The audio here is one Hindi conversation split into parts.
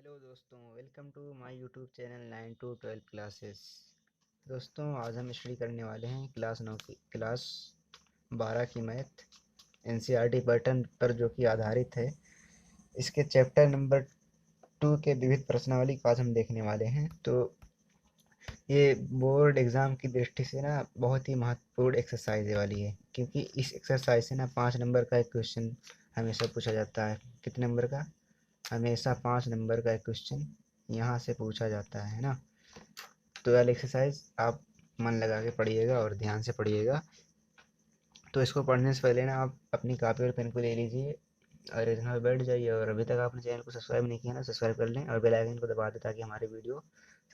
हेलो दोस्तों, welcome to my YouTube channel 9 to 12 classes. दोस्तों, आज हम स्टडी करने वाले हैं क्लास 12 की मैथ एनसीईआरटी पैटर्न पर, जो कि आधारित है। इसके चैप्टर नंबर 2 के विविध प्रश्नावली को आज हम देखने वाले हैं। तो ये बोर्ड एग्ज़ाम की दृष्टि से ना बहुत ही महत्वपूर्ण एक्सरसाइज वाली है, क्योंकि इस एक्सरसाइज से ना 5 नंबर का एक क्वेश्चन हमेशा पूछा जाता है। कितने नंबर का? हमेशा 5 नंबर का एक क्वेश्चन यहाँ से पूछा जाता है ना। तो वाली एक्सरसाइज आप मन लगा के पढ़िएगा और ध्यान से पढ़िएगा। तो इसको पढ़ने से पहले ना आप अपनी कॉपी और पेन को ले लीजिए और यहाँ बैठ जाइए। और अभी तक आपने चैनल को सब्सक्राइब नहीं किया ना, सब्सक्राइब कर लें और बेल आइकन को दबा दें ताकि हमारे वीडियो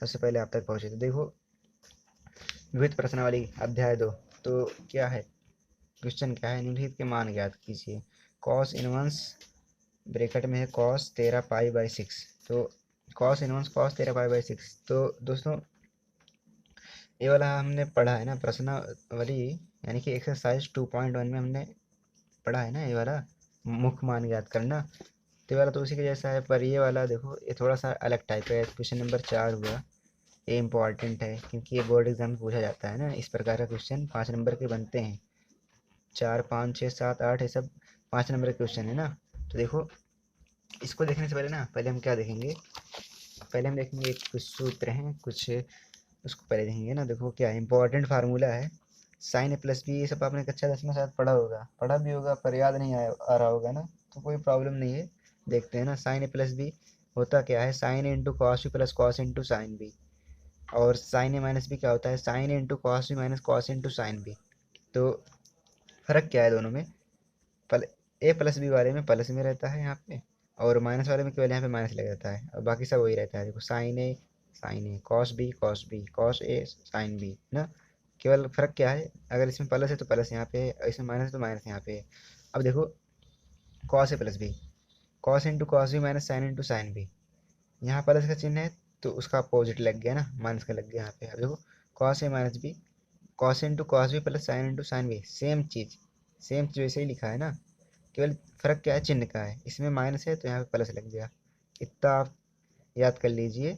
सबसे पहले आप तक पहुँचे। तो देखो, विविध प्रश्नावली अध्याय 2। तो क्या है क्वेश्चन? क्या है? निम्नलिखित के मान ज्ञात कीजिए। कॉस इनवर्स ब्रैकेट में है कॉस 13 पाई बाई 6। तो cos inverse cos 13 pi by 6। तो दोस्तों, ये वाला हमने पढ़ा है ना प्रश्नावली, यानी कि एक्सरसाइज 2.1 में हमने पढ़ा है ना ये वाला मुख्य मान ज्ञात करना। तो ये वाला तो उसी के जैसा है, पर ये वाला देखो, ये थोड़ा सा अलग टाइप का है। क्वेश्चन नंबर 4 हुआ, ये इंपॉर्टेंट है क्योंकि ये बोर्ड एग्जाम में पूछा जाता है ना। इस प्रकार का क्वेश्चन 5 नंबर के बनते हैं। 4, 5, 6, 7, 8 ये सब 5 नंबर के क्वेश्चन है ना। तो देखो, इसको देखने से पहले ना, पहले हम क्या देखेंगे? पहले हम देखेंगे कुछ सूत्र हैं, कुछ उसको पहले देखेंगे ना। देखो क्या इंपॉर्टेंट फार्मूला है, साइन ए प्लस बी। ये सब आपने कक्षा 10 में शायद पढ़ा होगा, पढ़ा भी होगा पर याद नहीं आ रहा होगा ना। तो कोई प्रॉब्लम नहीं है, देखते हैं ना। साइन ए प्लस बी होता क्या है? Sine A into cos B plus cos into sine B. और साइन ए माइनस बी क्या होता है? Sine A into cos B minus cos into sine B. तो फ़र्क क्या है दोनों में? पल ए प्लस बी वाले में प्लस में रहता है यहाँ पे, और माइनस वाले में केवल यहाँ पे माइनस लग जाता है, और बाकी सब वही रहता है। देखो, sign A cos B cos A sine B ना। केवल फ़र्क क्या है? अगर इसमें प्लस है तो प्लस यहाँ पे है, और इसमें माइनस है तो माइनस यहाँ पे है। अब देखो, cos A plus B, cos into cos B minus sine into sine B. यहाँ प्लस का चिन्ह है तो उसका अपोजिट लग गया ना, माइनस का लग गया यहाँ पे। अब देखो, cos A minus B, cos into cos B plus sine into sine B, same चीज़, सेम चीज़ वैसे ही लिखा है ना। केवल फ़र्क क्या है? चिन्ह का है। इसमें माइनस है तो यहाँ पे प्लस लग गया। इतना आप याद कर लीजिए।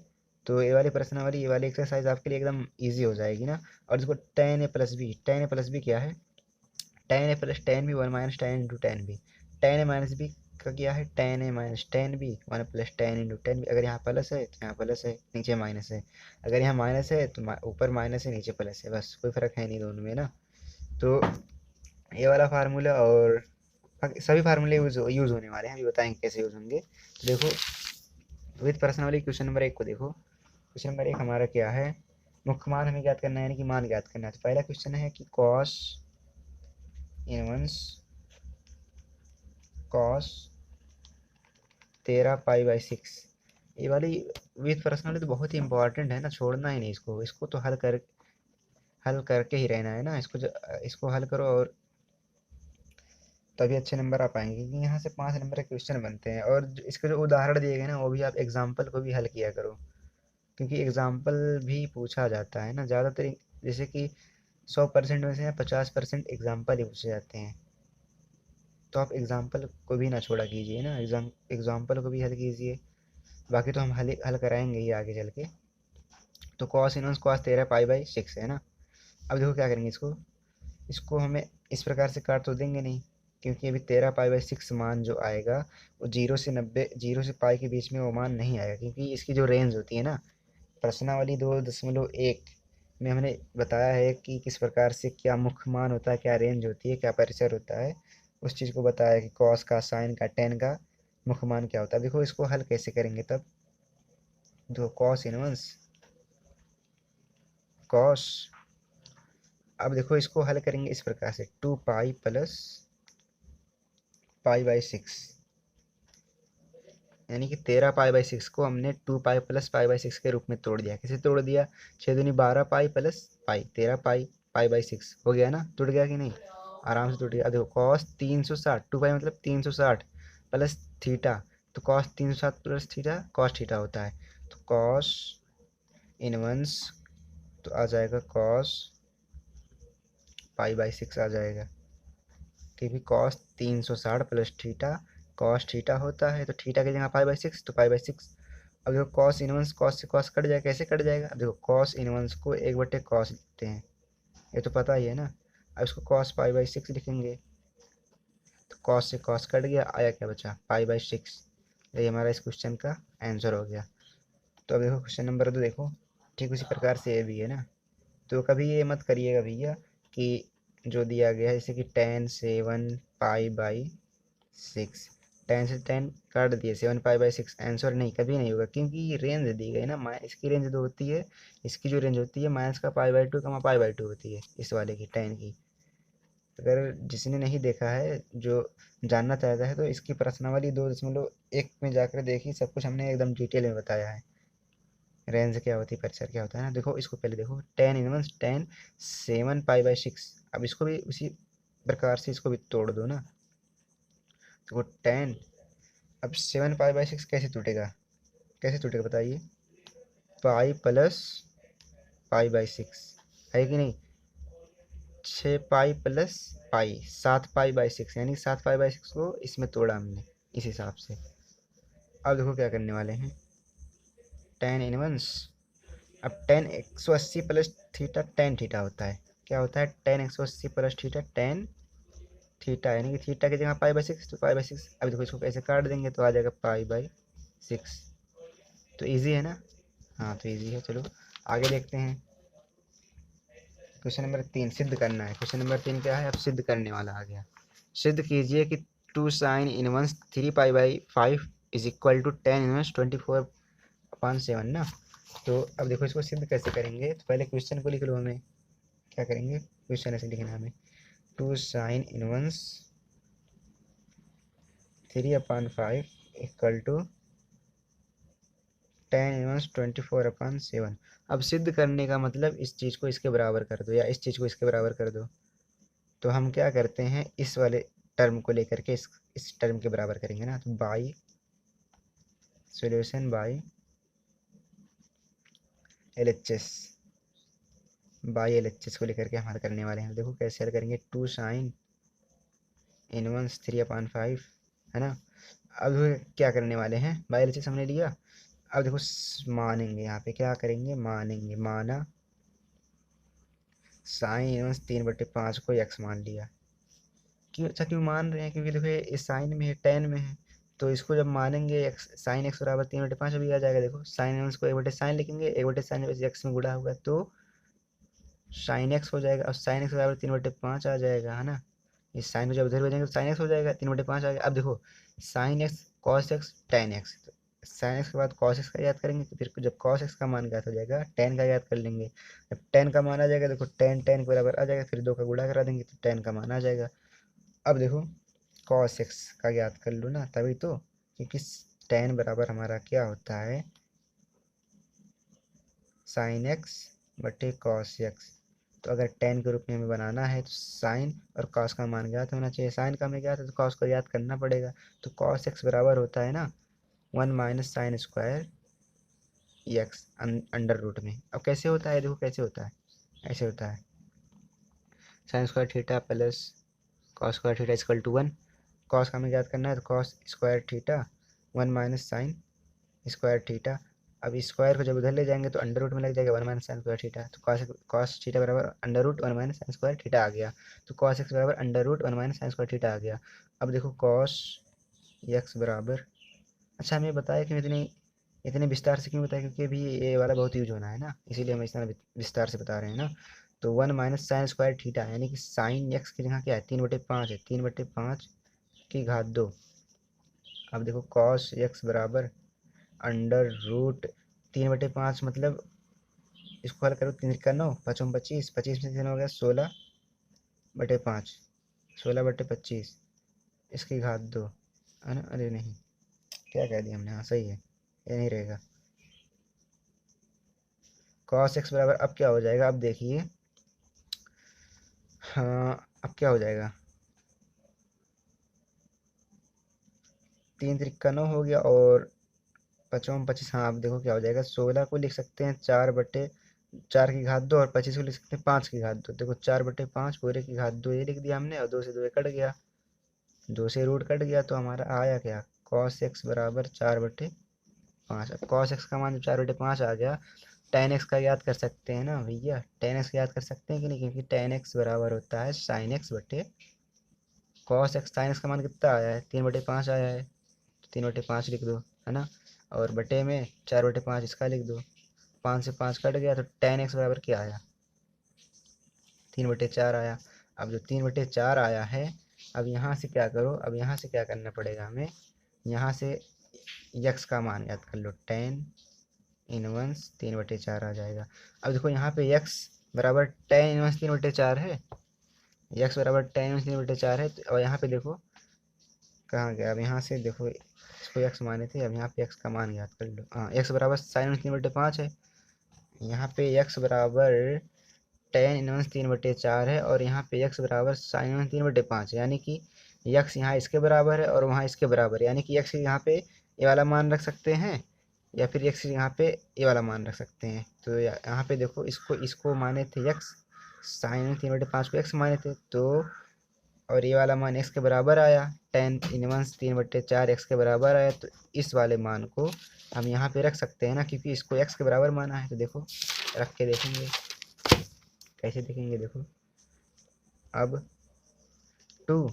तो ये वाली प्रश्नावली, ये वाली एक्सरसाइज आपके लिए एकदम इजी हो जाएगी ना। और इसको tan A plus B, tan A plus B क्या है? Tan A plus tan B one minus tan into tan B. Tan A minus B का क्या है? Tan A minus tan B one plus tan into tan B. अगर यहाँ प्लस है तो यहाँ प्लस है, नीचे माइनस है। अगर यहाँ माइनस है तो ऊपर माइनस है, नीचे प्लस है। बस, कोई फ़र्क है नहीं दोनों में ना। तो ये वाला फार्मूला और बाकी सभी फार्मूले यूज़ होने वाले हैं, अभी बताएंगे कैसे यूज़ होंगे। तो देखो, विद प्रश्नावली क्वेश्चन नंबर 1 को देखो। क्वेश्चन नंबर 1 हमारा क्या है? मुख्य मान हमें ज्ञात करना है, यानी कि मान ज्ञात करना है। तो पहला क्वेश्चन है कि कॉस 13 पाई बाई 6। ये वाली विद प्रश्नावली तो बहुत ही इंपॉर्टेंट है ना, छोड़ना ही नहीं इसको। इसको तो हल करके ही रहना है ना। इसको हल करो और तभी अच्छे नंबर आ पाएंगे, क्योंकि यहाँ से 5 नंबर के क्वेश्चन बनते हैं। और इसके जो उदाहरण दिए गए ना, वो भी आप एग्जाम्पल को भी हल किया करो, क्योंकि एग्जाम्पल भी पूछा जाता है ना ज़्यादातर। जैसे कि 100% में से 50% एग्जाम्पल ही पूछे जाते हैं। तो आप एग्जाम्पल को भी ना छोड़ा कीजिए ना, एग्जाम्पल को भी हल कीजिए। बाकी तो हम हल कराएंगे ही आगे चल के। तो cos inverse cos 13 pi by 6 है ना। अब देखो क्या करेंगे इसको। इसको हमें इस प्रकार से काट तो देंगे नहीं, क्योंकि अभी 13 पाई बाई 6 मान जो आएगा वो 0 से पाई के बीच में वो मान नहीं आएगा, क्योंकि इसकी जो रेंज होती है ना, प्रश्नावली 2.1 में हमने बताया है कि किस प्रकार से क्या मुख्य मान होता है, क्या रेंज होती है, क्या परिसर होता है। उस चीज़ को बताया कि कॉस का, साइन का, टेन का मुख्य मान क्या होता है। देखो, इसको हल कैसे करेंगे तब। देखो, कॉस इनवर्स कॉस, अब देखो इसको हल करेंगे इस प्रकार से, 2 पाई प्लस पाई बाई 6, यानी कि 13 पाई बाई 6 को हमने 2 पाई प्लस पाई बाई 6 के रूप में तोड़ दिया। कैसे तोड़ दिया? 6 दूनी 12 pi plus pi 13 pi pi by 6 हो गया ना। टूट गया कि नहीं? आराम से टूट गया। देखो, कॉस 360, 2 पाई मतलब 360 प्लस थीटा। तो cos 360 plus theta cos theta होता है। तो कॉस इनवर्स तो आ जाएगा कॉस पाई बाई 6 आ जाएगा, क्योंकि cos 360 plus theta cos theta होता है। तो थीटा की जगह पाई बाई 6, तो पाई बाई 6 अब देखो कॉस इनवर्स, कॉस से कॉस कट जाएगा, कैसे कट जाएगा? अब देखो कॉस इनवर्स को 1/cos लिखते हैं, ये तो पता ही है ना। अब इसको cos π/6 लिखेंगे, तो कॉस से कॉस कट गया, आया क्या बचा? π/6। ये हमारा इस क्वेश्चन का आंसर हो गया। तो अब देखो क्वेश्चन नंबर 2 देखो, ठीक उसी प्रकार से ये भी है ना। तो कभी ये मत करिएगा भैया कि जो दिया गया है जैसे कि tan7π/6, 10 से 10 काट दिए, 7π/6 आंसर नहीं, कभी नहीं होगा, क्योंकि ये रेंज दी गई ना, इसकी रेंज दो होती है, इसकी जो रेंज होती है माइनस का π/2 कमा π/2 होती है, इस वाले की tan की। अगर जिसने नहीं देखा है, जो जानना चाहता है, तो इसकी प्रश्नावली 2.1 में जाकर देखिए, सब कुछ हमने एकदम डिटेल में बताया है। रेंज क्या होती है, परिसर क्या होता है ना। देखो इसको पहले देखो, tan 7π/6, अब इसको भी उसी प्रकार से इसको भी तोड़ दो ना। देखो tan, अब 7π/6 कैसे टूटेगा, कैसे टूटेगा बताइए? पाई प्लस π/6 है कि नहीं? 6π प्लस पाई, 7π/6, यानी 7π/6 को इसमें तोड़ा हमने इस हिसाब से। अब देखो क्या करने वाले हैं, tan इनवर्स, अब tan 180 plus theta tan theta होता है, क्या होता है? tan 180 plus theta tan theta, यानी कि थीटा की जगह π/6 तो π/6। अब देखो इसको कैसे काट देंगे तो आ जाएगा π/6। तो इजी है ना? हाँ तो इजी है, चलो आगे देखते हैं। क्वेश्चन नंबर 3 सिद्ध करना है। क्वेश्चन नंबर 3 क्या है? अब सिद्ध करने वाला आ गया। सिद्ध कीजिए कि 2sin 1 3π/5 is equal to tan 1 24/7 ना। तो अब देखो इसको सिद्ध कैसे करेंगे, तो पहले क्वेश्चन को लिख लो। हमें क्या करेंगे, क्वेश्चन ऐसे लिखना है हमें, 2sin 1 3/5 इक्वल टू tan 1 24/7। अब सिद्ध करने का मतलब इस चीज़ को इसके बराबर कर दो, या इस चीज़ को इसके बराबर कर दो। तो हम क्या करते हैं, इस वाले टर्म को लेकर के इस टर्म के बराबर करेंगे ना। तो by solution by LHS, by LHS को लेकर के हम हल करने वाले हैं। देखो कैसे हल करेंगे, 2sin 1 3/5 है ना। अब क्या करने वाले हैं, बाई LHS हमने लिया। अब देखो मानेंगे, यहाँ पे क्या करेंगे, मानेंगे, माना sin 1 3/5 को x मान लिया। क्यों अच्छा क्यों मान रहे हैं, क्योंकि देखो ये साइन में है, टेन में है, तो इसको जब मानेंगे x साइन x बराबर 3/5 भी आ जाएगा। देखो sin 1 को 1/sin लिखेंगे, 1/sin x में गुणा होगा तो sin x हो जाएगा, और sin x बराबर 3/5 आ जाएगा, है ना। इस साइन को जब उधर भेजेंगे तो sin x हो जाएगा, 3/5 आ गया। अब देखो sin x cos x tan x, sin x के बाद cos x का याद करेंगे, तो फिर जब cos x का मान ज्ञात हो जाएगा tan का याद कर लेंगे। जब tan का मान आ जाएगा, देखो tan tan के बराबर आ जाएगा, फिर दो का गुणा करा देंगे तो tan का मान आ जाएगा। अब देखो cos x का याद कर लो ना, तभी तो, क्योंकि tan बराबर हमारा क्या होता है, sin x बटे cos x। तो अगर tan के रूप में हमें बनाना है तो sin और cos का मान ज्ञात होना चाहिए। sin का हमें ज्ञात है तो cos को याद करना पड़ेगा। तो cos x बराबर होता है ना 1 - sin² x अंडर रूट में। अब कैसे होता है, देखो कैसे होता है, ऐसे होता है, sin² theta plus cos² theta equal to 1। Cos का हमें याद करना है तो cos² थीटा 1 - sin² थीटा। अब स्क्वायर को जब उधर ले जाएंगे तो अंडर रूट में लग जाएगा 1 - sin² थीटा। तो cos थीटा बराबर अंडर रूट 1 - sin² थीटा आ गया। तो cos x बराबर अंडर रूट 1 - sin² थीटा आ गया। अब देखो cos x बराबर, अच्छा हमें बताया कि इतने इतने विस्तार से क्यों बताया, क्योंकि अभी ये वाला बहुत यूज होना है ना, इसीलिए हम इतना विस्तार से बता रहे हैं ना। तो 1 - sin² थीटा, यानी कि साइन एक्स की जगह क्या है, 3/5 है, 3/5 की घात 2। अब देखो cos x बराबर अंडर रूट 3/5, मतलब इसको हल करो, 3 × 9 5 × 25, 25 में से 3 हो गया 16/5, 16/25 इसकी घात 2, है ना। अरे नहीं, क्या कह दिया हमने, हाँ सही है, ये नहीं रहेगा। cos x बराबर अब क्या हो जाएगा, अब देखिए, हाँ अब क्या हो जाएगा, 3 × 9 हो गया, और 5 × 25, हाँ अब देखो क्या हो जाएगा, 16 को लिख सकते हैं 4 की घात 2, और 25 को लिख सकते हैं 5 की घात 2। देखो 4/5 पूरे की घात 2 ये लिख दिया हमने, और 2 से 2 कट गया, 2 से रूट कट गया, तो हमारा आया क्या, cos x बराबर 4/5। 5। अब कॉस एक्स का मान 4/5 आ गया, टेन एक्स का याद कर सकते हैं ना भैया, टेन एक्स याद कर सकते हैं कि नहीं, क्योंकि टेन एक्स बराबर होता है साइन एक्स बटे कॉस एक्स। साइन एक्स का मान कितना आया है, 3/5 आया है, तो 3/5 लिख दो, है ना। और बटे में 4/5 इसका लिख दो, 5 से 5 कट गया, तो टेन एक्स बराबर क्या आया, 3/4 आया। अब जो 3/4 आया है, अब यहाँ से क्या करो, अब यहाँ से क्या करना पड़ेगा हमें, यहाँ से यक्स का मान याद कर लो, टेन इनवर्स 3/4 आ जाएगा। अब देखो यहाँ पे यक्स बराबर टेन इनवर्स 3/4 है, यक्स बराबर टेन इनवर्स 3/4 है, और यहाँ पे देखो कहाँ गया, अब यहाँ से देखो इसको यक्स माने थे, अब यहाँ पे यक्स का मान याद कर लो। हाँ, यक्स बराबर साइन इनवर्स 3/5 है, यहाँ पे यक्स बराबर टेन इनवर्स 3/4 है, और यहाँ पे यक्स बराबर साइन इनवर्स 3/5 है, यानी कि यक्स यहाँ इसके बराबर है और वहाँ इसके बराबर है, यानी कि यक्स यहाँ पे ये वाला मान रख सकते हैं, या फिर यक्स यहाँ पे ये वाला मान रख सकते हैं। तो यहाँ पे देखो इसको इसको माने थे यक्स, साइन 3/5 को यक्स माने थे, तो और ये वाला मान एक्स के बराबर आया, टेन इनवर्स 3/4 एक्स के बराबर आया, तो इस वाले मान को हम यहाँ पे रख सकते हैं ना, क्योंकि इसको एक्स के बराबर माना है। तो देखो रख के देखेंगे, कैसे देखेंगे, देखो अब टू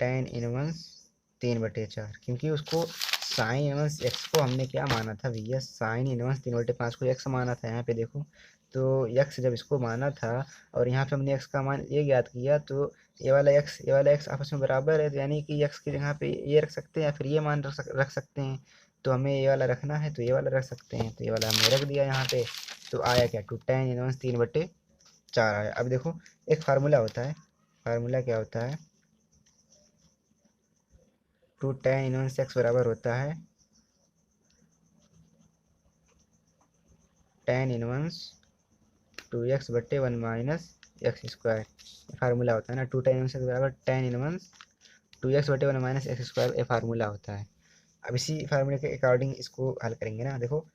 टेन इनवर्स 3/4, क्योंकि उसको साइन इनवर्स एक्स को हमने क्या माना था भैया, साइन इनवर्स 3/5 को एक्स माना था। यहाँ पे देखो, तो यक्स जब इसको माना था और यहाँ पे हमने एक्स का मान ये ज्ञात किया, तो ये वाला एक्स आपस में बराबर है, तो यानी कि एक्स की जगह पे ये रख सकते हैं या फिर ये मान रख सकते हैं। तो हमें ये वाला रखना है तो ये वाला रख सकते हैं, तो ये वाला हमने रख दिया यहाँ पे। तो आया क्या, टू टेन इनवर्स 3/4 आया। अब देखो एक फार्मूला होता है, फार्मूला क्या होता है, टू टेन इनवर्स एक्स बराबर होता है टेन इनवर्स 2x बटे 1 माइनस एक्स स्क्वायर, फार्मूला होता है ना, टू टेन इनवर्स एक्स बराबर टेन इनवर्स 2x बटे 1 माइनस एक्स स्क्वायर, ये फार्मूला होता है। अब इसी फार्मूले के अकॉर्डिंग इसको हल करेंगे ना। देखो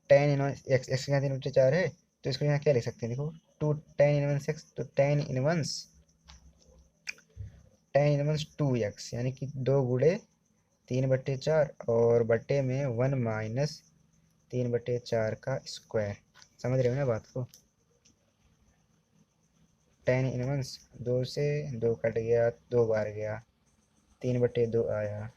टेन इनवर्स एक्स, एक्स के यहाँ 3/4 है, तो इसको यहाँ क्या लिख सकते हैं, देखो टू टेन इनवर्स एक्स, तो टेन इनवर्स 2x, यानी कि 2 × 3/4 और बटे में 1 माइनस 3/4 का स्क्वायर। समझ रहे हो ना बात को, टेन इनवर्स 2 से 2 कट गया, 2 बार गया, 3/2 आया।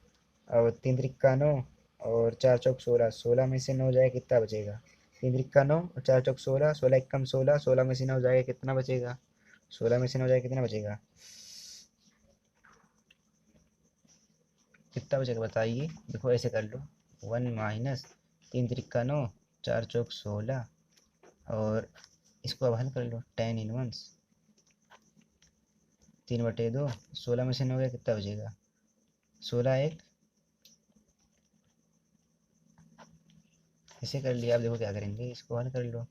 अब 3 × 9 और 4 × 4 = 16, 16 में से 9 जाए कितना बचेगा, 3 × 9 और 4 × 16, 16 × 16, 16 में से 9 जाएगा कितना बचेगा, 16 में से 9 जाए कितना बचेगा, कितना बचेगा बताइए। देखो ऐसे कर लो, 1 माइनस 3 × 9, 4 × 16, और इसको अब हल कर लो, टेन इनवर्स 3/2, 16 में से 9 गया कितना बचेगा, 16 एक, इसे कर लिया। अब देखो क्या करेंगे, इसको हल कर लो,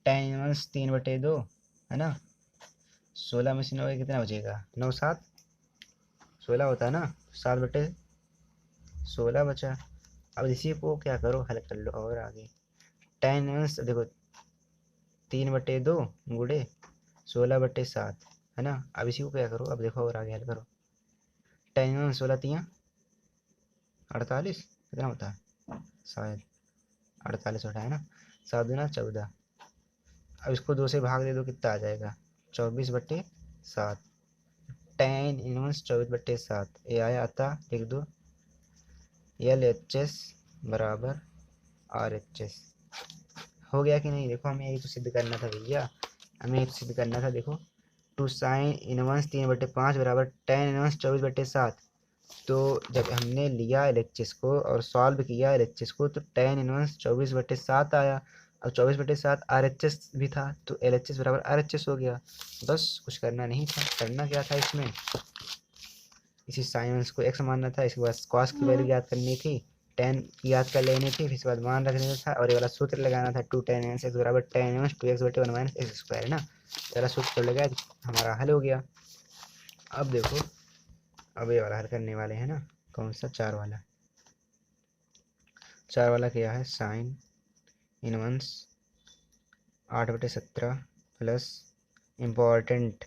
टेन इनवर्स 3/2 है ना, 16 में से 9 गया कितना बचेगा, 9 7, 16 होता है ना, 7/16 बचा। अब इसी को क्या करो, हल कर लो और आगे, टेन इनवर्स देखो 3/2 गुड़े 16/7 है ना। अब इसी को क्या करो, अब देखो और आगे हल करो, टेन इनवर्स 16 × 48 कितना होता है, शायद 48 होता है ना, 7×2 = 14। अब इसको 2 से भाग दे दो कितना आ जाएगा, 24/7, टेन इनवर्स 24/7, ये आया आता, लिख दो LHS बराबर RHS। हो गया कि नहीं, देखो हमें यही तो सिद्ध करना था भैया, हमें यही तो सिद्ध करना था। देखो टू साइन इनवर्स 3/5 बराबर टेन इनवर्स 24/7, तो जब हमने लिया LHS को और सॉल्व किया LHS को, तो टेन इनवर्स 24/7 आया। अब 24/7 RHS भी था, तो LHS बराबर RHS हो गया। बस कुछ करना नहीं था, करना क्या था इसमें, इसी साइंस को एक्स मानना था, इसके बाद कॉस की वैल्यू याद करनी थी, टेन की याद कर लेनी थी, फिर इसके बाद मान रखने था, और ये वाला सूत्र लगाना था, टू टेन एक्स बराबर टेन इनवर्स 2x बटे 1 माइनस एक्स स्क्वायर है ना। वाला सूत्र लगाया तो हमारा हल हो गया। अब देखो, अब ये वाला हल करने वाले हैं ना, कौन सा, 4 वाला। 4 वाला क्या है, साइन इनवर्स 8/17 प्लस इम्पॉर्टेंट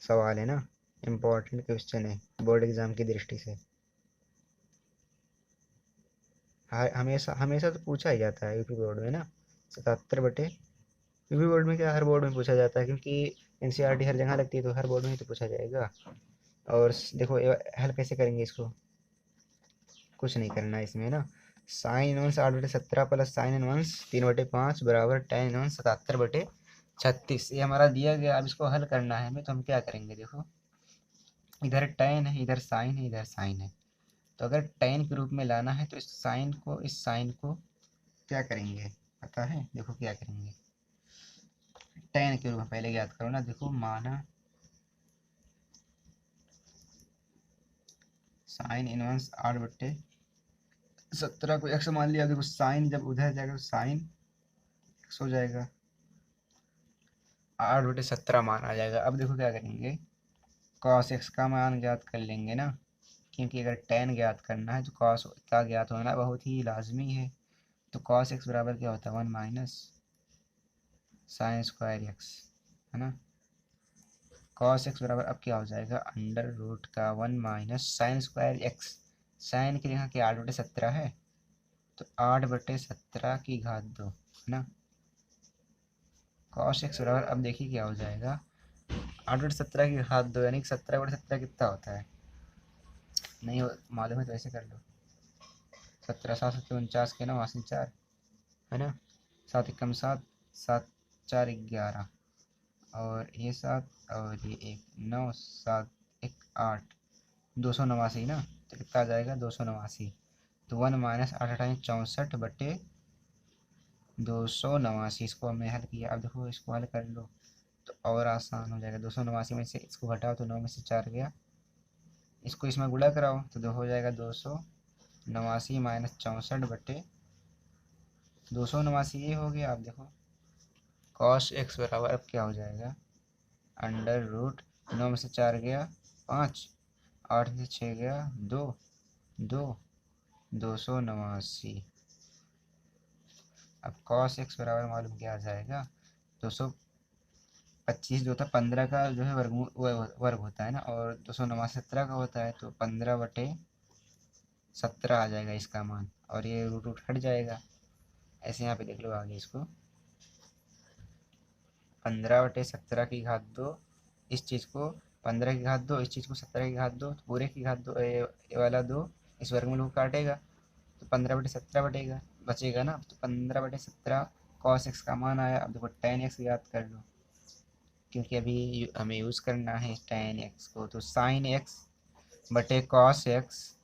सवाल है ना, इम्पॉर्टेंट क्वेश्चन है बोर्ड एग्जाम की दृष्टि से। हमेशा हमेशा तो पूछा ही जाता है यूपी बोर्ड में ना, 77/। यूपी बोर्ड में क्या, हर बोर्ड में पूछा जाता है, क्योंकि एनसीईआरटी हर जगह लगती है, तो हर बोर्ड में ही तो पूछा जाएगा। और देखो हल कैसे करेंगे इसको, कुछ नहीं करना है इसमें ना। Sine inverse 8/17 plus sine inverse 3/5 बराबर tan इनवर्स 77/36, ये हमारा दिया गया। अब इसको हल करना है हमें, तो हम क्या करेंगे, देखो इधर tan है, इधर साइन है, इधर साइन है। तो अगर tan के रूप में लाना है तो इस साइन को क्या करेंगे पता है, देखो क्या करेंगे। tan के रूप में पहले याद करो ना, देखो माना साइन इनवर्स 8/17 को x मान लिया। देखो साइन जब उधर जाएगा तो साइन x हो जाएगा, 8/17 मान आ जाएगा। अब देखो क्या करेंगे, cos x का मान ज्ञात कर लेंगे ना, क्योंकि अगर tan ज्ञात करना है तो cos का ज्ञात होना बहुत ही लाजमी है। तो cos x बराबर क्या होता है, 1 माइनस साइन स्क्वायर x, है ना। cos x बराबर अब क्या हो जाएगा, अंडर रूट का 1 minus sine square x। Sine की जगह क्या 8/17 है, तो 8/17 की घात 2, है ना। cos x बराबर अब देखिए क्या हो जाएगा, 8/17 की घात 2, यानी कि 17/17 कितना होता है, नहीं मालूम है तो ऐसे कर लो। 17 7 49 के 9 80 4, है ना। 7 एकम 7, 7 4 11, और ये 7 और ये 1 9, 7 1 8, 289 ना। तो कितना आ जाएगा 289। तो 1 माइनस 8×64/289, इसको हमने हल किया। अब देखो इसको हल कर लो तो और आसान हो जाएगा। 289 में से इसको घटाओ तो 9 में से 4 गया, इसको इसमें गुणा कराओ तो हो जाएगा 289 माइनस 64/289, ये हो गया। आप देखो cos x बराबर अब क्या हो जाएगा, अंडर रूट 9 में से 4 गया 5, 8 में से 6 गया 2, 2 289। अब cos x बराबर मालूम क्या आ जाएगा, 225 जो होता है 15 का जो है वर्ग होता है ना, और 289 17 का होता है, तो 15/17 आ जाएगा इसका मान, और ये रूट रूट हट जाएगा। ऐसे यहाँ पे देख लो आगे इसको, 15/17 की घात 2, इस चीज़ को 15 की घात 2, इस चीज़ को 17 की घात 2, तो पूरे की घात 2, ये वाला 2 इस वर्गमूल को काटेगा तो 15/17 बटेगा बचेगा ना। तो 15/17 cos x का मान आया। अब देखो tan x याद कर लो, क्योंकि अभी हमें यूज़ करना है tan x को। तो sin x/cos x,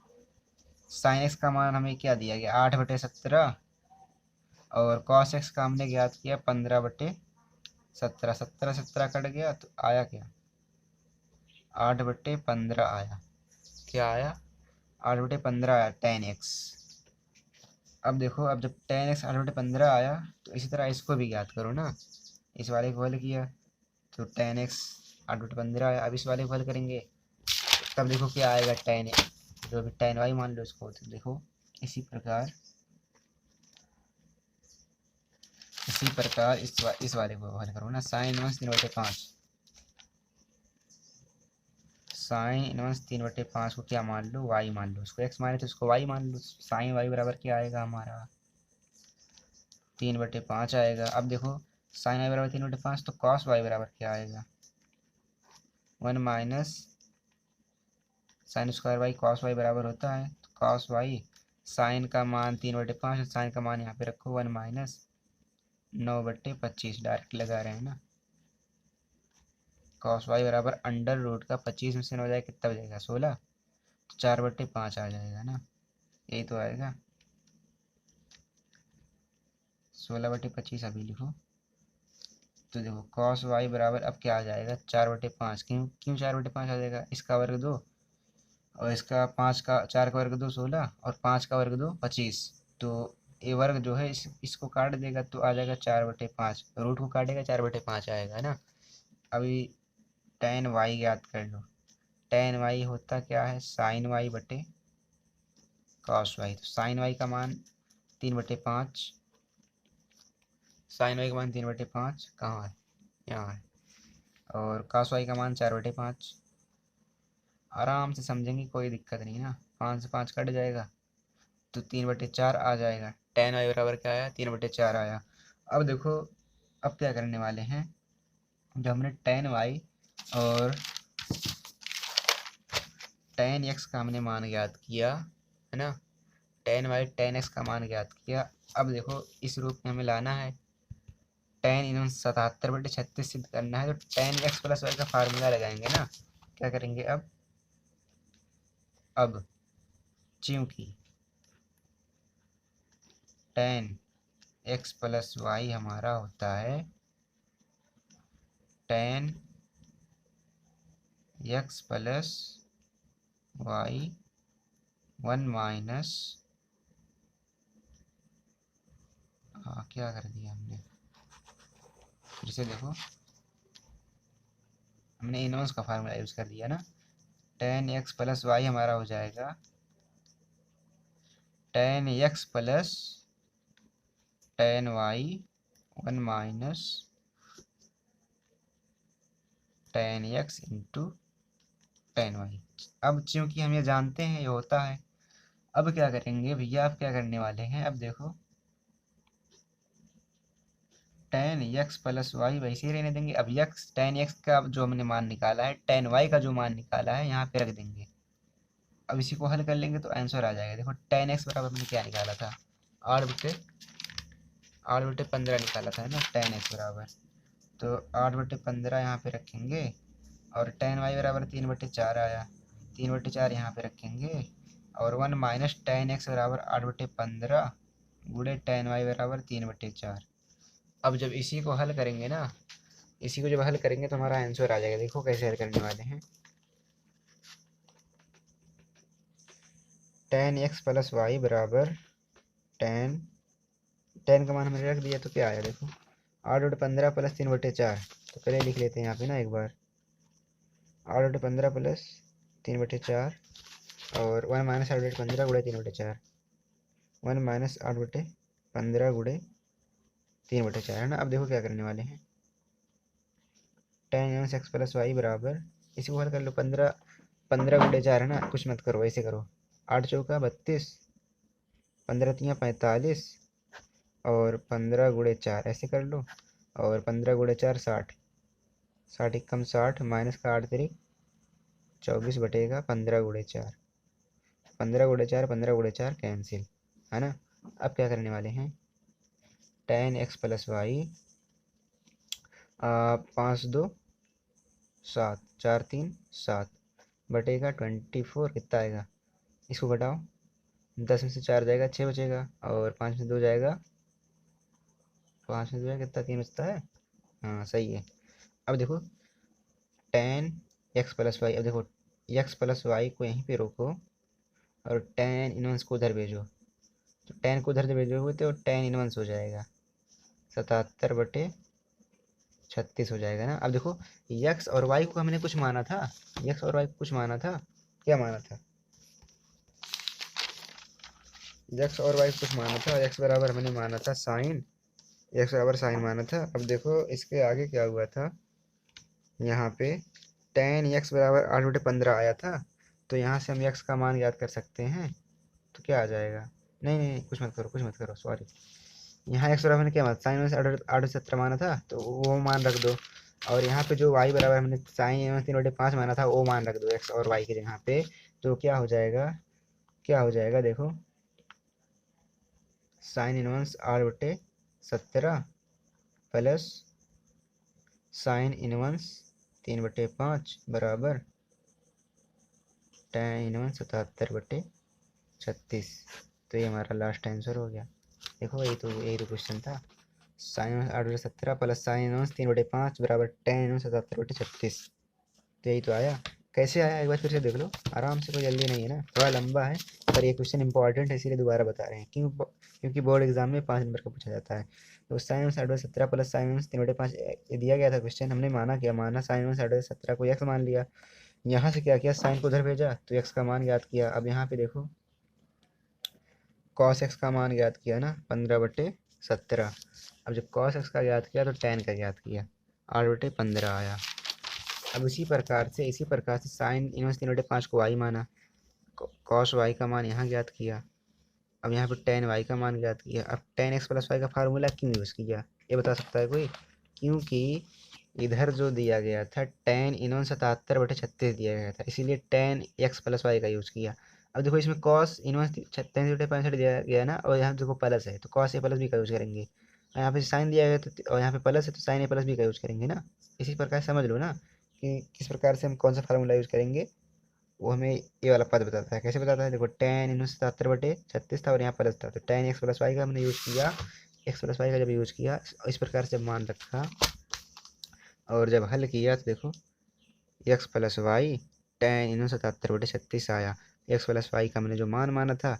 sin x का मान हमें क्या दिया गया 8/17, और cos x का हमने ज्ञात किया 15/17। 17 17 कट गया तो आया क्या 8/15 आया। क्या आया 8/15 आया tan x। अब देखो, अब जब tan x 8/15 आया तो इसी तरह इसको भी ज्ञात करो ना। इस वाले को हल किया तो tan x 8/15 आया। अब इस वाले को हल करेंगे तब देखो क्या आएगा, tan जो भी tan y मान लो इसको। तो देखो इसी प्रकार इस वाले को हल करो ना। साइन इनवर्स 3/5, साइन इनवर्स 3/5 को क्या मान लो, y मान लो। उसको x माने तो उसको y मान लो। साइन y बराबर क्या आएगा हमारा 3/5 आएगा। अब देखो साइन y बराबर 3/5, तो cos y बराबर क्या आएगा 1 minus sine square y। cos y बराबर होता है तो cos y, साइन का मान 3/5 और साइन का मान यहाँ पे रखो 1 माइनस 9/25, डायरेक्ट लगा रहे हैं ना। cos y बराबर अंडर रूट का 25 में से 9 जाए कितना बचेगा 16, तो 4/5 आ जाएगा ना। यही तो आएगा 16/25, अभी लिखो। तो देखो cos y बराबर अब क्या आ जाएगा 4/5। क्यों क्यों 4/5 आ जाएगा, इसका वर्ग 2 और इसका 5 का 4 का वर्ग 2 16 और 5 का वर्ग 2 25। तो ये वर्ग जो है इसको काट देगा तो आ जाएगा 4/5, रूट को काटेगा 4/5 आएगा ना। अभी tan y याद कर लो। tan y होता क्या है sin y बटे cos y। तो sin y का मान 3/5, sin y का मान 3/5 कहाँ है, यहाँ है, और cos y का मान 4/5। आराम से समझेंगे, कोई दिक्कत नहीं ना। 5 से 5 कट जाएगा तो 3/4 आ जाएगा। tan y बराबर क्या आया, 3/4 आया। अब देखो, अब क्या करने वाले हैं, जो हमने tan y और tan x का हमने मान ज्ञात किया है ना, tan y tan x का मान ज्ञात किया। अब देखो इस रूप में हमें लाना है, tan इनवर्स 77/36 सिद्ध करना है, तो tan x प्लस वाई का फार्मूला लगाएंगे ना। क्या करेंगे अब चूंकि tan x प्लस वाई हमारा होता है tan x plus y 1 minus, क्या कर दिया हमने, फिर से देखो, हमने इनवर्स का फार्मूला यूज़ कर दिया ना। tan x प्लस वाई हमारा हो जाएगा tan x plus tan y 1 minus tan x into tan y। अब चूंकि हम ये जानते हैं ये होता है, अब क्या करेंगे भैया, आप क्या करने वाले हैं, अब देखो tan x प्लस वाई वैसे ही रहने देंगे। अब tan x का जो हमने मान निकाला है, tan y का जो मान निकाला है यहाँ पे रख देंगे। अब इसी को हल कर लेंगे तो आंसर आ जाएगा। देखो tan x बराबर हमने क्या निकाला था, 8/15 निकाला था है ना, tan x बराबर, तो 8/15 यहाँ पे रखेंगे, और tan y बराबर 3/4 आया, 3/4 यहाँ पे रखेंगे, और 1 माइनस tan x बराबर 8/15 गुणे tan y बराबर 3/4। अब जब इसी को हल करेंगे ना, इसी को जब हल करेंगे तो हमारा आंसर आ जाएगा। देखो कैसे हल करने वाले हैं, tan x प्लस वाई बराबर tan tan का मान हमने रख दिया तो क्या आया, देखो 8/15 प्लस 3/4, तो पहले लिख लेते हैं यहाँ पे ना एक बार, 8/15 प्लस 3/4 और 1 माइनस 8/15 गुणे 3/4, 1 माइनस 8/15 गुणे 3/4 है ना। अब देखो क्या करने वाले हैं, tan inverse x plus y बराबर, इसी को हल कर लो, 15 गुणे 4 है ना, कुछ मत करो ऐसे करो, 8 चौका 32, 15 तियाँ 45 और 15 गुणे 4 ऐसे कर लो, और 15 गुणे 4 60, 60 कम 60 माइनस का 8 तिरिक 24 बटेगा 15 गुणे 4, 15 गुणे 4 15 गुणे 4 कैंसिल है ना। अब क्या करने वाले हैं, tan x प्लस वाई 5 2 7 4 3 7 बटेगा 24, कितना आएगा, इसको घटाओ, 10 में से 4 जाएगा 6 बचेगा, और 5 में 2 जाएगा, 5 में 2 जाएगा कितना, 3 बचता है, हाँ सही है। अब देखो tan x प्लस वाई, अब देखो x प्लस वाई को यहीं पे रोको और tan इनवर्स को उधर भेजो, तो tan को उधर से भेजोगे तो tan इनवर्स हो जाएगा 77/36 हो जाएगा ना। अब देखो x और y को हमने कुछ माना था, x और y को कुछ माना था, क्या माना था, x और y को कुछ माना था, x बराबर हमने माना था साइन, x बराबर साइन माना था। अब देखो इसके आगे क्या हुआ था, यहाँ पे tan x बराबर 8/15 आया था, तो यहाँ से हम x का मान याद कर सकते हैं, तो क्या आ जाएगा, नहीं नहीं कुछ मत करो, कुछ मत करो, सॉरी, यहाँ x बराबर हमने क्या माना, साइन में से 8/17 माना था तो वो मान रख दो, और यहाँ पे जो y बराबर हमने साइन 3/5 माना था वो मान रख दो x और y के जगह पे, तो क्या हो जाएगा, क्या हो जाएगा देखो, sine inverse 8/17 plus sine inverse 3/5 बराबर tan इनवर्स 77/36। तो ये हमारा लास्ट आंसर हो गया। देखो यही तो क्वेश्चन था, sine inverse 8/17 plus sine inverse 3/5 बराबर tan इनवर्स 77/36, तो यही तो आया। कैसे आया एक बार फिर से देख लो आराम से, कोई जल्दी नहीं है ना, थोड़ा लंबा है पर ये क्वेश्चन इंपॉर्टेंट है इसीलिए दोबारा बता रहे हैं, क्योंकि बोर्ड एग्जाम में 5 नंबर का पूछा जाता है। तो sine inverse 8/17 plus sine inverse 3/5 ये दिया गया था क्वेश्चन, हमने माना क्या, माना साइन इनवर्स 8/17 को x मान लिया, यहाँ से क्या किया, साइन को उधर भेजा तो x का मान ज्ञात किया। अब यहाँ पे देखो cos x का मान ज्ञात किया ना 15/17, अब जब cos x का ज्ञात किया तो tan का ज्ञात किया, 8/15 आया। अब इसी प्रकार से साइन इनवर्स 3/5 को y माना, cos y का मान यहाँ ज्ञात किया, अब यहाँ पे tan y का मान ज्ञात किया। अब tan x प्लस वाई का फार्मूला क्यों यूज़ किया, ये बता सकता है कोई? क्योंकि इधर जो दिया गया था tan इनवन 77/36 दिया गया था, इसीलिए tan x प्लस वाई का यूज़ किया। अब देखो इसमें cos इनवन 33/65 दिया गया ना, और यहाँ देखो प्लस है तो cos a प्लस b का यूज़ करेंगे, और यहाँ पे साइन दिया गया तो, और यहाँ पे प्लस है तो साइन a प्लस b का यूज़ करेंगे ना। इसी प्रकार समझ लो ना कि किस प्रकार से हम कौन सा फार्मूला यूज़ करेंगे। वो हमें ये वाला पद बताता है। कैसे बताता है, देखो tan इनवर्स 77/36 था और यहाँ प्लस था, तो tan x प्लस वाई का हमने यूज़ किया। x प्लस वाई का जब यूज़ किया इस प्रकार से मान रखा, और जब हल किया तो देखो x plus y tan inverse 77/36 आया। x प्लस वाई का हमने जो मान माना था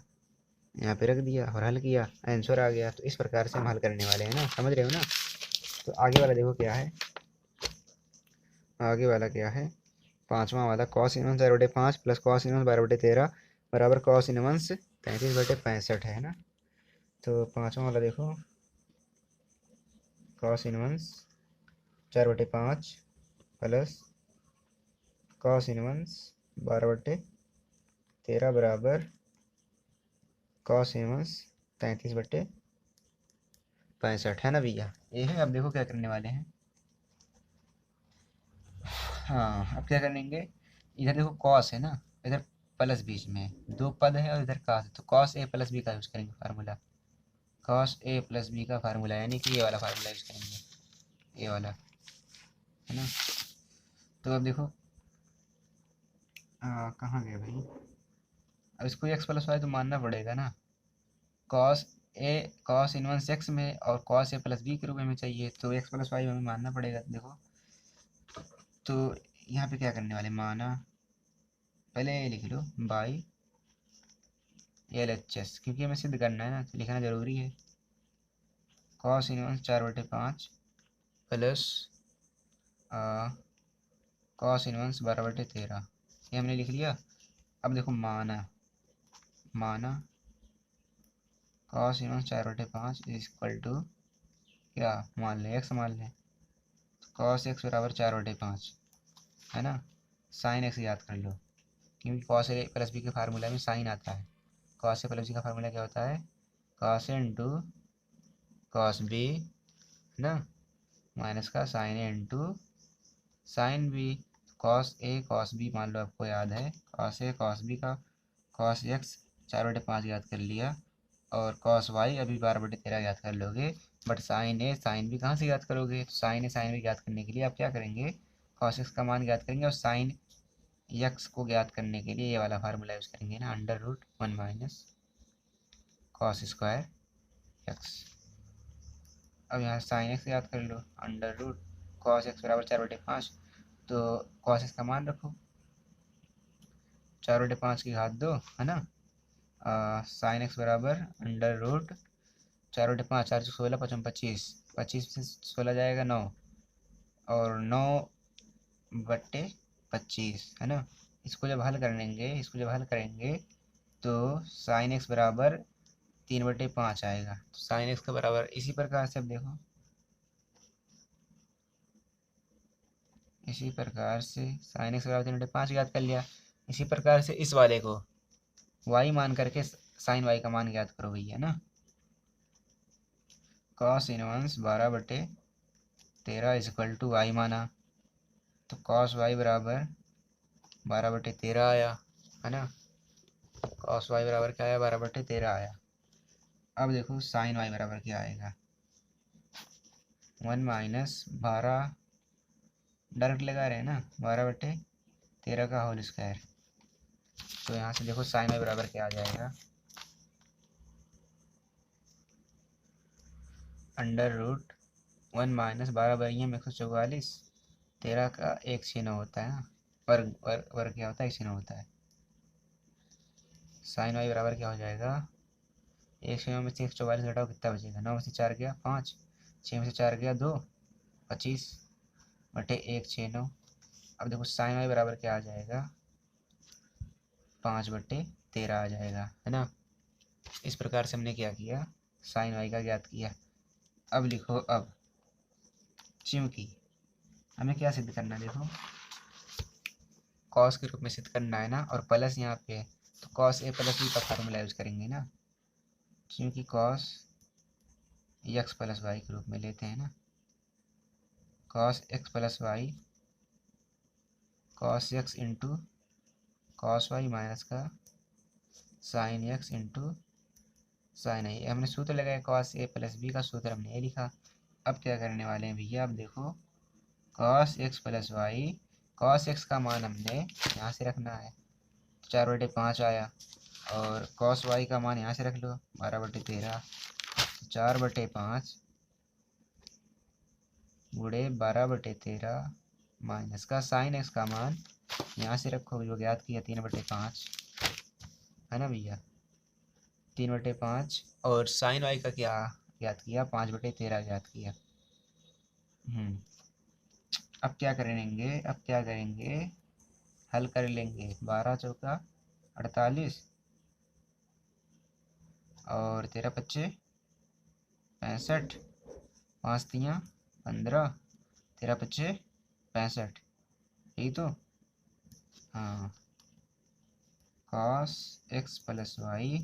यहाँ पे रख दिया और हल किया, आंसर आ गया। तो इस प्रकार से हम हल करने वाले हैं ना, समझ रहे हो ना। तो आगे वाला देखो क्या है, आगे वाला क्या है, पाँचवा वाला cos inverse 4/5 plus cos inverse 12/13 बराबर cos इनवर्स 33/65 है ना। तो पाँचवा वाला देखो, cos inverse 4/5 plus cos inverse 12/13 बराबर cos इनवर्स 33/65 है ना भैया, ये है। अब देखो क्या करने वाले हैं, हाँ अब क्या करेंगे, इधर देखो cos है ना, इधर प्लस बीच में है, दो पद है और इधर cos है, तो cos a प्लस बी का यूज़ करेंगे formula, cos a plus b का फार्मूला, यानी कि ये वाला फार्मूला यूज़ करेंगे, ये वाला है ना। तो अब देखो कहाँ गया भाई, अब इसको x प्लस वाई तो मानना पड़ेगा ना। cos a cos inverse x में और cos a प्लस बी के रूप में हमें चाहिए, तो x प्लस वाई हमें मानना पड़ेगा। देखो तो यहाँ पे क्या करने वाले, माना पहले ये लिख लो बाई एल एच एस, क्योंकि हमें सिद्ध करना है ना तो लिखना ज़रूरी है। cos inverse 4/5 plus cos inverse 12/13, ये हमने लिख लिया। अब देखो माना माना cos inverse 4/5 is equal to क्या मान लें, x मान लें, तो cos x बराबर 4/5 है ना। साइन x याद कर लो, क्योंकि cos a प्लस बी के फार्मूला में साइन आता है। cos a प्लस बी का फार्मूला क्या होता है, cos a into cos b है ना, माइनस का sine a into sine b। cos a cos b मान लो आपको याद है, cos a cos b का cos x 4/5 याद कर लिया, और cos y अभी 12/13 याद कर लोगे। But sine a sine b कहाँ से याद करोगे, तो साइन ए साइन बी याद करने के लिए आप क्या करेंगे, cos x का मान याद करेंगे, और साइन x को ज्ञात करने के लिए ये वाला फार्मूला यूज़ करेंगे ना, √1 माइनस cos स्क्वायर x। अब यहाँ साइन x याद कर लो, √cos x बराबर 4/5, तो cos x का मान रखो 4/5 की घात 2 है ना। साइन एक्स बराबर √4/5, 4×16 = 25, 25 से 16 जाएगा 9, और 9/25 है ना। इसको जब हल करेंगे तो साइन एक्स बराबर 3/5 आएगा, तो साइन एक्स का बराबर इसी प्रकार से, अब देखो इसी प्रकार से साइन एक्स बराबर 3/5 याद कर लिया। इसी प्रकार से इस वाले को y मान करके साइन y का मान याद करो भैया ना। cos inverse 12/13 is equal to y माना, तो cos y बराबर 12/13 आया है ना। cos y बराबर क्या आया, 12/13 आया। अब देखो साइन y बराबर क्या आएगा, 1 माइनस 12, डायरेक्ट लगा रहे हैं ना, 12/13 का होल स्क्वायर। तो यहाँ से देखो साइन y बराबर क्या आ जाएगा, √1 माइनस 12/144, 13 का 1/6 होता है ना, वर्ग वर्ग वर्ग क्या होता है, 1/6 होता है। साइन y बराबर क्या हो जाएगा, 1/6 में से 144 घटाओ कितना बचेगा, 9 में से 4 गया 5, 6 में से 4 गया 2, 25/1/6। अब देखो साइन y बराबर क्या आ जाएगा, 5/13 आ जाएगा है ना। इस प्रकार से हमने क्या किया, साइन y का ज्ञात किया। अब लिखो, अब चूंकि हमें क्या सिद्ध करना है, देखो कॉस के रूप में सिद्ध करना है ना, और प्लस यहाँ पे है तो cos a प्लस बी का फार्मूला यूज करेंगे ना। क्योंकि कॉस एक्स प्लस वाई के रूप में लेते हैं ना, cos x plus y, cos x into cos y minus का sine x into sine y. हमने सूत्र लगाया कॉस ए प्लस बी का, सूत्र हमने ये लिखा। अब क्या करने वाले हैं भैया, अब देखो cos x plus y, cos x का मान हमने यहाँ से रखना है, 4/5 आया, और कॉस वाई का मान यहाँ से रख लो 12/13, 4/5 गुणे 12/13 माइनस का साइन एक्स का मान यहाँ से रखो, जो ज्ञात किया 3/5, है ना भैया, 3/5, और साइन वाई का क्या ज्ञात किया, 5/13 ज्ञात किया। अब क्या करेंगे, अब क्या करेंगे, हल कर लेंगे। 12 चौका 48 और 13 पच्चे 65, 5 तियाँ 15, 13 पच्चे 65, यही तो। हाँ, कॉस एक्स प्लस वाई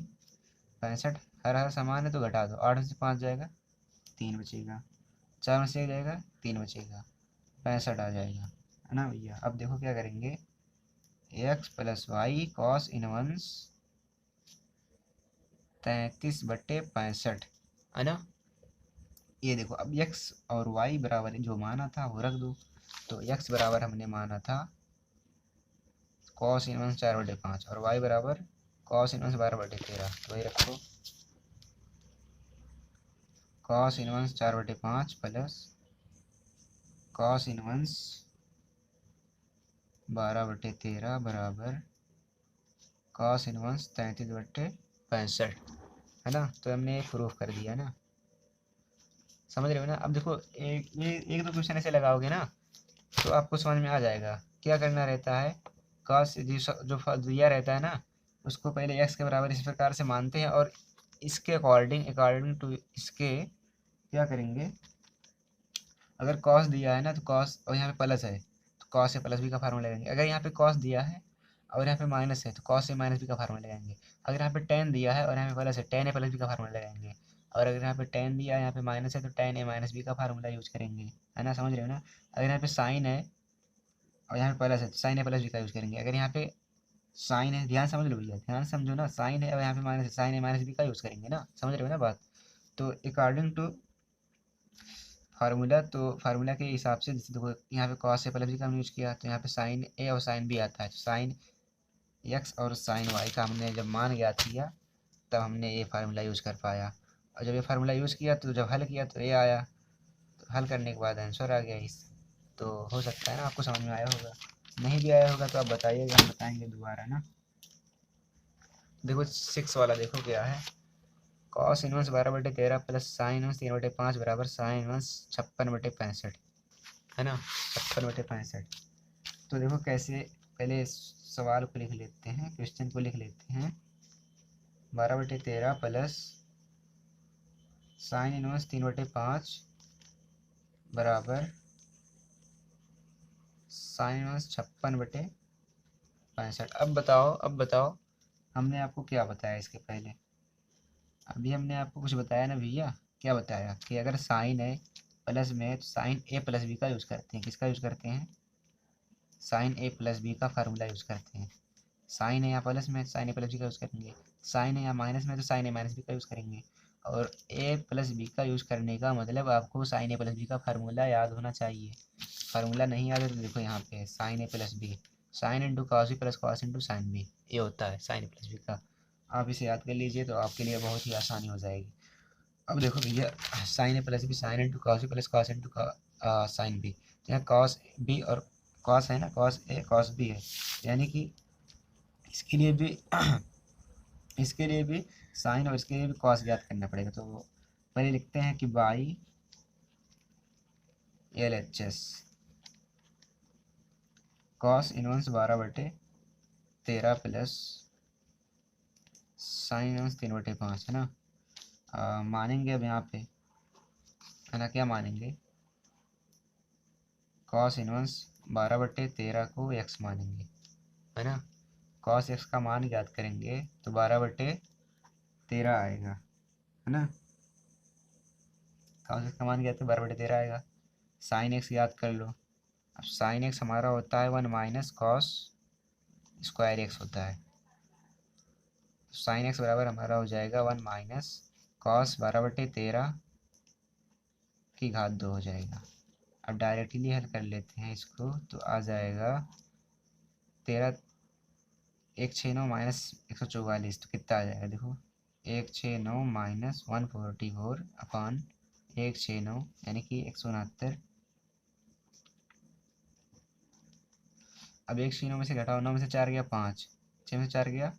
65, हर हर समान है तो घटा दो, 8 में से 5 जाएगा 3 बचेगा, 4 में से 1 जाएगा 3 बचेगा, 65 आ जाएगा, है ना भैया। अब देखो क्या करेंगे, x plus y cos inverse 33/65, है ना। ये देखो अब x और y बराबर जो माना था वो रख दो। तो x बराबर हमने माना था कॉस इनवर्स 4/5 और y बराबर कॉस इनवर्स 12/13, तो वही रखो, cos inverse 4/5 plus cos inverse 12/13 बराबर कॉस इनवर्स 33/65, है ना। तो हमने प्रूफ कर दिया ना, समझ रहे हो ना। अब देखो एक दो क्वेश्चन ऐसे लगाओगे ना तो आपको समझ में आ जाएगा। क्या करना रहता है, कॉस जो दिया रहता है ना उसको पहले एक्स के बराबर इस प्रकार से मानते हैं, और इसके अकॉर्डिंग टू इसके क्या करेंगे, अगर कॉस दिया है ना तो कॉस, और यहाँ पे प्लस है तो कॉस से प्लस बी का फार्मूला लगाएंगे। अगर यहाँ पे कॉस दिया है और यहाँ पे माइनस है तो कॉस से माइनस बी का फार्मूला लगाएंगे। अगर यहाँ पे टेन दिया है और यहाँ पे प्लस है, टेन ए प्लस बी का फार्मूला लगाएंगे। और अगर यहाँ पे टेन दिया है यहाँ पे माइनस है तो टेन ए माइनस बी का फार्मूला यूज करेंगे, है ना, समझ रहे हो ना। अगर यहाँ पे साइन है और यहाँ पे प्लस है तो साइन ए प्लस बी का यूज करेंगे। अगर यहाँ पे साइन है, ध्यान समझ लो भैया, ध्यान समझो ना, साइन है और यहाँ पे माइनस है, साइन ए माइनस बी का यूज करेंगे ना, समझ रहे हो ना बात। तो अकॉर्डिंग टू फार्मूला, तो फार्मूला के हिसाब से जैसे देखो यहाँ पे कॉस से प्लस बी का हमने यूज किया तो यहाँ पे साइन ए और साइन बी आता है, तो साइन एक्स और साइन वाई का हमने जब मान ज्ञात किया तब हमने ये फार्मूला यूज कर पाया। और जब ये फार्मूला यूज किया तो जब हल किया तो ये आया, तो हल करने के बाद आंसर आ गया इस। तो हो सकता है ना आपको समझ में आया होगा, नहीं भी आया होगा तो आप बताइएगा, हम बताएंगे दोबारा ना। देखो 6 वाला देखो क्या है, cos inverse 12/13 plus sine inverse 3/5 बराबर साइन इनवर्स 56/65, है ना, 56/65। तो देखो कैसे, पहले सवाल को लिख लेते हैं, क्वेश्चन को लिख लेते हैं। 12/13 प्लस साइन इनवर्स 3/5 बराबर साइन इनवर्स 56/65। अब बताओ हमने आपको क्या बताया इसके पहले, अभी हमने आपको कुछ बताया ना भैया। क्या बताया कि अगर साइन है प्लस में तो साइन ए प्लस बी का यूज़ करते हैं। किसका यूज़ करते हैं, साइन ए प्लस बी का फार्मूला यूज़ करते हैं। साइन है या प्लस में साइन ए प्लस बी का यूज़ करेंगे, साइन है या माइनस में तो साइन ए माइनस बी का यूज़ करेंगे। और ए प्लस बी का यूज़ करने का मतलब आपको साइन ए प्लस बी का फार्मूला याद होना चाहिए। फार्मूला नहीं याद है तो देखो यहाँ पे साइन ए plus B, sine into cos B plus cos into sine B, ये होता है साइन ए प्लस बी का। आप इसे याद कर लीजिए तो आपके लिए बहुत ही आसानी हो जाएगी। अब देखो भैया, साइन ए plus B sine into cos B plus cos into sine B, यहाँ कॉस बी और कॉस है ना, कॉस ए कॉस बी है, यानी कि इसके लिए भी इसके लिए भी साइन और इसके लिए भी कॉस ज्ञात करना पड़ेगा। तो पहले लिखते हैं कि by L H S cos inverse 12/13 plus sine inverse 3/5, है ना। मानेंगे अब यहाँ पे, है ना, क्या मानेंगे, कॉस इनवर्स 12/13 को एक्स मानेंगे, है ना। कॉस एक्स का मान ज्ञात करेंगे तो 12/13 आएगा, है ना। cos x का मान क्या था, 12/13 आएगा। साइन एक्स याद कर लो। अब साइन एक्स हमारा होता है 1 माइनस कॉस स्क्वायर एक्स होता है। तो साइन एक्स बराबर हमारा हो जाएगा 1 माइनस कॉस 12/13 की घात 2 हो जाएगा। अब डायरेक्टली हल कर लेते हैं इसको, तो आ जाएगा 13 169 माइनस 144, तो कितना आ जाएगा देखो, 169 माइनस 144 अपान 169 यानी कि 169। अब 169 में से घटाओ, 9 में से 4 गया 5, 6 में से 4 गया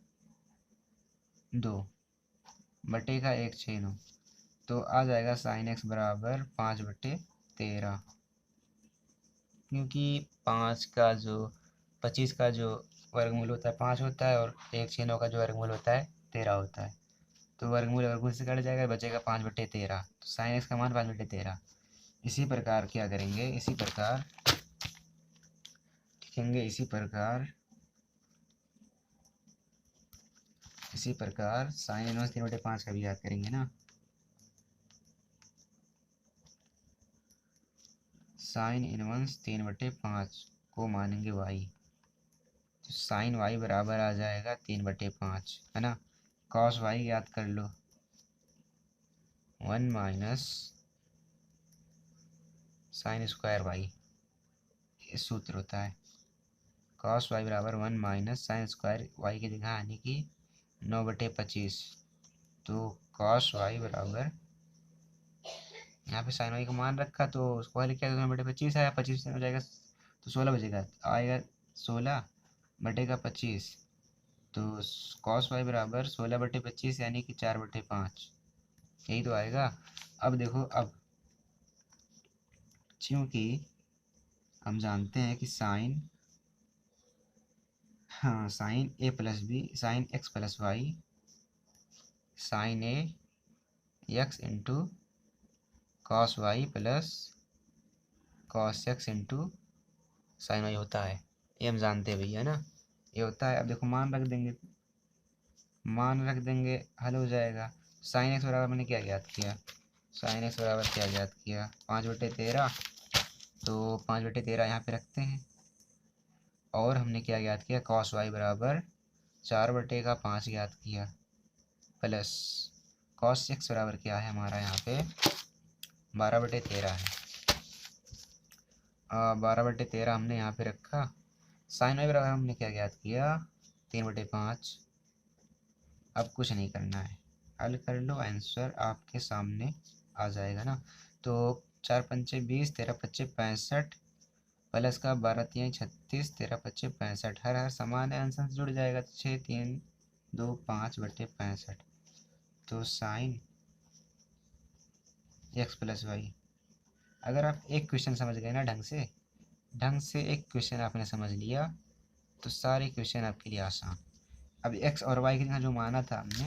2 बटे का 169, तो आ जाएगा साइन एक्स बराबर 5/13। क्योंकि 5 का जो 25 का जो वर्गमूल होता है 5 होता है, और 169 का जो वर्गमूल होता है 13 होता है। तो वर्गमूल वर्गमूल से कट जाएगा, बचेगा 5/13। तो साइन एक्स का मान 5/13। इसी प्रकार क्या करेंगे, इसी प्रकार लिखेंगे, इसी प्रकार साइन इनवर्स 3/5 का भी याद करेंगे ना। साइन इनवर्स 3/5 को मानेंगे y, तो साइन y बराबर आ जाएगा 3/5, है ना। कॉस y याद कर लो, 1 माइनस साइन स्क्वायर y, ये सूत्र होता है। कॉस y बराबर 1 माइनस साइन स्क्वायर y की जगह आने की 9/25, तो कॉस y बराबर, यहाँ पे साइन y का मान रखा तो उसको हल किया तो 9/25 आया, 25 हो जाएगा तो 16 बचेगा, आएगा 16/25। तो कॉस वाई बराबर 16/25 यानी कि 4/5, यही तो आएगा। अब देखो, अब क्योंकि हम जानते हैं कि साइन, हाँ, sine A plus B, sine X plus Y, sine A X into cos Y plus cos x into sine Y होता है। ये हम जानते हैं भैया ना, ये होता है। अब देखो मान रख देंगे, हल हो जाएगा। साइन एक्स बराबर मैंने क्या ज्ञात किया, साइन एक्स बराबर क्या ज्ञात किया, 5/13। तो 5/13 यहाँ पे रखते हैं, और हमने क्या ज्ञात किया, कॉस वाई बराबर 4/5 ज्ञात किया, प्लस कॉस एक्स बराबर क्या है हमारा यहाँ पे 12/13 है। 12/13 हमने यहाँ पे रखा। साइन वाई बराबर हमने क्या ज्ञात किया, 3/5। अब कुछ नहीं करना है, हल कर लो, आंसर आपके सामने आ जाएगा ना। तो 4 पंचे 20, 13 पच्चे 65, प्लस का 12 3 36, 13 पच्चे 65, हर समान है, आंसर से जुड़ जाएगा, तो 6 3 2 5/65। तो साइन एक्स प्लस वाई, अगर आप एक क्वेश्चन समझ गए ना ढंग से एक क्वेश्चन आपने समझ लिया, तो सारे क्वेश्चन आपके लिए आसान। अब एक्स और वाई की जगह जो माना था हमने,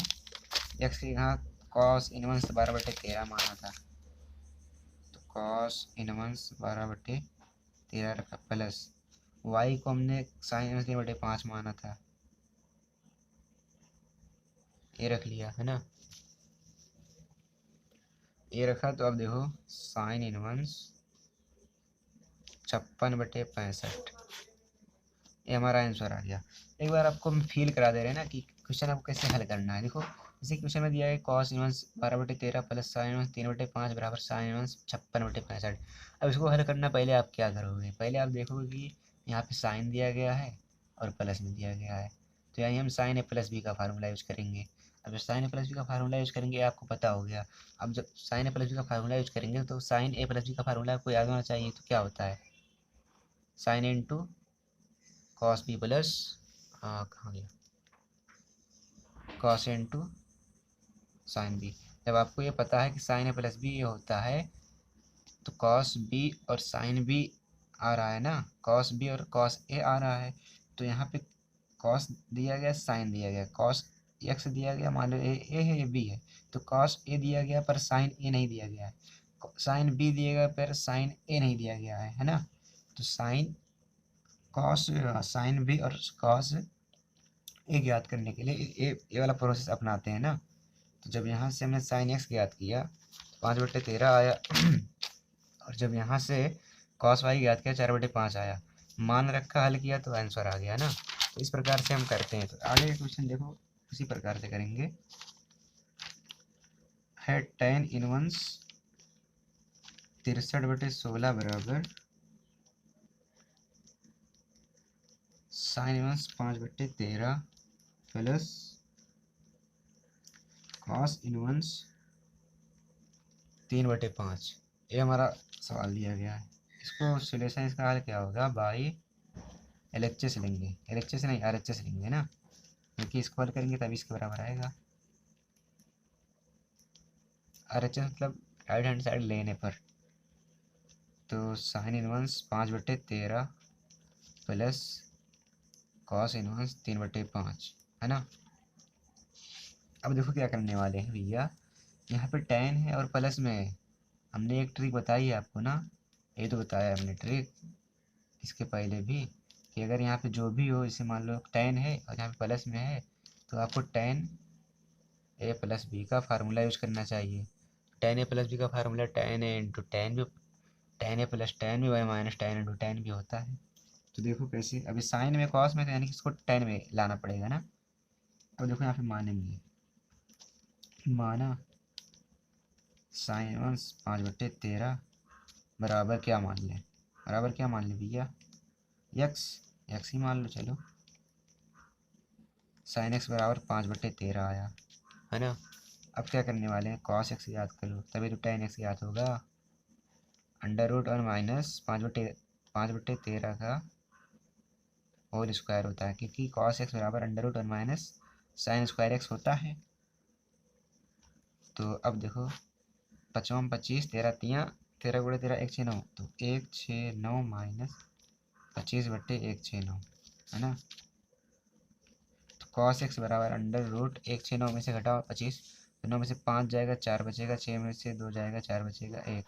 एक्स की जगह कॉस इनवर्स 12/13 माना था, तो कॉस इनवर्स 12/13 रखा, प्लस वाई को हमने साइन इनवर्स 3/5 माना था, ये रख लिया, है ना, ये रखा। तो अब देखो साइन इनवर्स 56/65, ये हमारा आंसर आ गया। एक बार आपको हम फील करा दे रहे हैं ना कि क्वेश्चन आपको कैसे हल करना है। देखो इसी क्वेश्चन में दिया है cos inverse 12/13 plus sine inverse 3/5 बराबर साइन इनवर्स 56/65। अब इसको हल करना, पहले आप क्या करोगे, पहले आप देखोगे कि यहाँ पे साइन दिया गया है और प्लस में दिया गया है, तो यहाँ हम साइन ए प्लस बी का फार्मूला यूज करेंगे। अब जब साइन ए प्लस बी का फार्मूला यूज करेंगे, आपको पता हो गया। अब जब साइन ए प्लस बी का फार्मूला यूज करेंगे, तो साइन ए प्लस बी का फार्मूला आपको याद होना चाहिए, तो क्या होता है, sine into cos B plus, कहाँ गया, कॉस इंटू साइन बी। जब आपको ये पता है कि साइन ए प्लस बी ये होता है, तो कॉस बी और साइन बी आ रहा है ना, कॉस बी और कॉस ए आ रहा है, तो यहाँ पे कॉस दिया गया, साइन दिया गया, कॉस एक्स दिया गया, मान लो ए है, ये बी है, तो कॉस ए दिया गया पर साइन ए नहीं दिया गया है, साइन बी दिया गया पर साइन ए नहीं दिया गया है ना। तो साइन कॉस साइन बी और कॉस ए ज्ञात करने के लिए ये वाला प्रोसेस अपनाते हैं ना। तो तो जब यहाँ से हमने साइन एक्स ज्ञात किया तो 5/13 आया और जब यहाँ से कॉस वाई ज्ञात किया 4/5 आया। मान रखा, हल किया तो आंसर आ गया ना। तो इस प्रकार से हम करते हैं। तो आगे का क्वेश्चन देखो, इसी प्रकार से करेंगे। है tan इनवर्स 63/16 बराबर sine inverse 5/13 plus cos inverse 3/5। ये हमारा सवाल दिया गया है। इसको सोल्यूशन, इसका हल क्या होगा, बाई LHS लेंगे। LHS नहीं, RHS लेंगे ना, क्योंकि इसको हल करेंगे तभी इसके बराबर आएगा। RHS मतलब राइट हैंड साइड लेने पर। तो sine inverse 5/13 plus cos inverse 3/5 है ना। अब देखो क्या करने वाले हैं भैया, यहाँ पे tan है और प्लस में है। हमने एक ट्रिक बताई है आपको ना, ये तो बताया हमने ट्रिक इसके पहले भी, कि अगर यहाँ पे जो भी हो, इसे मान लो tan है और यहाँ पे प्लस में है, तो आपको tan a प्लस बी का फार्मूला यूज करना चाहिए। tan a प्लस बी का formula tan a into tan भी, tan a प्लस tan भी माइनस tan इंटू tan भी होता है। तो देखो कैसे, अभी साइन में कॉस में, तो यानी कि इसको tan में लाना पड़ेगा ना। अब देखो यहाँ पे मानेंगे, माना साइन इनवर्स 5/13 बराबर क्या मान लें, बराबर क्या मान लें भैया, x ही मान लो चलो। साइन x बराबर 5/13 आया है ना। अब क्या करने वाले हैं, कॉस x याद कर लो, तभी तो tan x याद होगा। अंडर रूट और माइनस 5/13 का होल स्क्वायर होता है, क्योंकि कॉस x बराबर अंडर रूट और माइनस साइन स्क्वायर x होता है। तो अब देखो, 5 25, 13 1 6 9, तो 1 6 9 माइनस 25/169 है ना। तो कॉस एक्स बराबर अंडर रूट 1 6 9 में से घटाओ 25, तो 9 में से 5 जाएगा, 4 बचेगा, 6 में से 2 जाएगा, 4 बचेगा, 1